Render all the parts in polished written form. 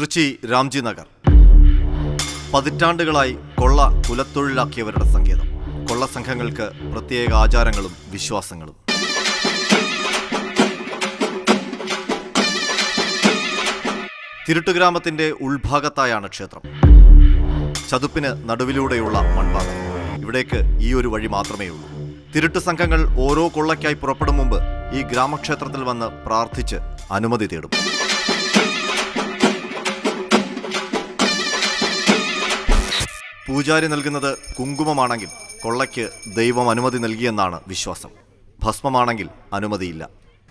ട്രിച്ചി രാംജി നഗർ പതിറ്റാണ്ടുകളായി കൊള്ള കുലത്തൊഴിലാക്കിയവരുടെ സങ്കേതം. കൊള്ള സംഘങ്ങൾക്ക് പ്രത്യേക ആചാരങ്ങളും വിശ്വാസങ്ങളും. തിരുട്ടുഗ്രാമത്തിന്റെ ഉൾഭാഗത്തായാണ് ക്ഷേത്രം. ചതുപ്പിന് നടുവിലൂടെയുള്ള മൺഭാഗം. ഇവിടേക്ക് ഈ ഒരു വഴി മാത്രമേ ഉള്ളൂ. തിരുട്ടു സംഘങ്ങൾ ഓരോ കൊള്ളയ്ക്കായി പുറപ്പെടും മുമ്പ് ഈ ഗ്രാമക്ഷേത്രത്തിൽ വന്ന് പ്രാർത്ഥിച്ച് അനുമതി തേടും. പൂജാരി നൽകുന്നത് കുങ്കുമമാണെങ്കിൽ കൊള്ളയ്ക്ക് ദൈവം അനുമതി നൽകിയെന്നാണ് വിശ്വാസം. ഭസ്മമാണെങ്കിൽ അനുമതിയില്ല.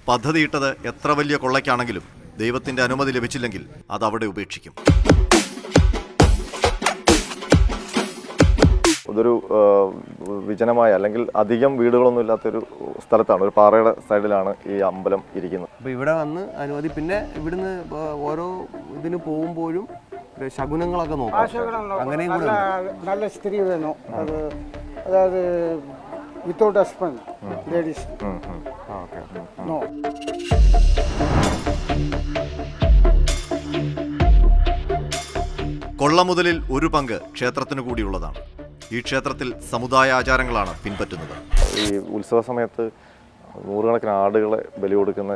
പദ്ധതിയിട്ടത് എത്ര വലിയ കൊള്ളയ്ക്കാണെങ്കിലും ദൈവത്തിന്റെ അനുമതി ലഭിച്ചില്ലെങ്കിൽ അത് അവിടെ ഉപേക്ഷിക്കും. ഇതൊരു വിജനമായ അല്ലെങ്കിൽ അധികം വീടുകളൊന്നും ഇല്ലാത്തൊരു സ്ഥലത്താണ്. ഒരു പാറയുടെ സൈഡിലാണ് ഈ അമ്പലം ഇരിക്കുന്നത്. അപ്പോൾ ഇവിടെ വന്ന് അനുമതി, പിന്നെ ഇവിടുന്ന് ഓരോ ഇതിന് പോകുമ്പോഴും ശകുനങ്ങളൊക്കെ നോക്കാം. അങ്ങനെയും കൂടെ നല്ല സ്ത്രീ വേണം. അത് അതായത് വിത്തൗട്ട് ഹസ്ബൻഡ് ലേഡീസ് നോ. കൊള്ളമുതലിൽ ഒരു പങ്ക് ക്ഷേത്രത്തിനു കൂടിയുള്ളതാണ്. ഈ ക്ഷേത്രത്തിൽ സമുദായ ആചാരങ്ങളാണ് പിൻപറ്റുന്നത്. ഈ ഉത്സവ സമയത്ത് നൂറുകണക്കിന് ആടുകളെ ബലി കൊടുക്കുന്ന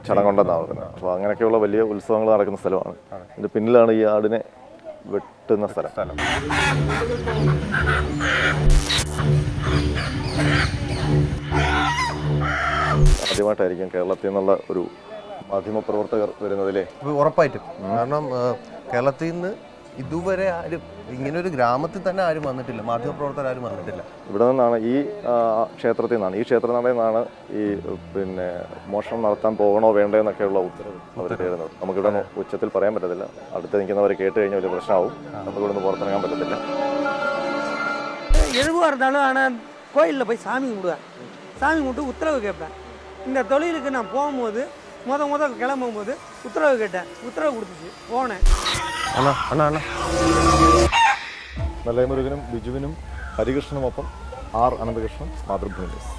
ചടങ്ങുണ്ടെന്നാണ് പറയുന്നത്. അപ്പോൾ അങ്ങനെയൊക്കെയുള്ള വലിയ ഉത്സവങ്ങൾ നടക്കുന്ന സ്ഥലമാണ്. ഇതിന്റെ പിന്നിലാണ് ഈ ആടിനെ വെട്ടുന്ന സ്ഥലം. ആദ്യമായിട്ടായിരിക്കും കേരളത്തിൽ നിന്നുള്ള ഒരു മാധ്യമപ്രവർത്തകർ വരുന്നതിലെ. ഉറപ്പായിട്ടും. കാരണം കേരളത്തിൽ നിന്ന് ഇതുവരെ ആരും ഇങ്ങനൊരു ഗ്രാമത്തിൽ തന്നെ ആരും വന്നിട്ടില്ല, മാധ്യമപ്രവർത്തകർ ആരും വന്നിട്ടില്ല. ഇവിടെ നിന്നാണ് ഈ ക്ഷേത്രത്തിൽ നിന്നാണ്, ഈ ക്ഷേത്രനടയിൽ നിന്നാണ് ഈ മോഷണം നടത്താൻ പോകണോ വേണ്ടോ എന്നൊക്കെയുള്ള ഉത്തരവ് അവർ തരുന്നത്. നമുക്കിവിടെ ഉച്ചത്തിൽ പറയാൻ പറ്റത്തില്ല. അടുത്ത് നിൽക്കുന്നവരെ കേട്ട് കഴിഞ്ഞാൽ വലിയ പ്രശ്നമാവും. നമുക്കിവിടെ നിന്ന് പുറത്തിറങ്ങാൻ പറ്റത്തില്ല. எதுவாக இருந்தாலும் ஆனால் கோயிலில் போய் சாமி கும்பிடுவேன். சாமி கும்பிட்டு உத்தரவு கேட்பேன். இந்த தொழிலுக்கு நான் போகும்போது முத கிளம்பும் போது உத்தரவு கேட்டேன். உத்தரவு கொடுத்துச்சு, போனேன். നെല്ലൈമുരുകനും ബിജുവിനും ഹരികൃഷ്ണനുമൊപ്പം ആർ അനന്തകൃഷ്ണൻ, മാതൃഭൂമി ന്യൂസ്.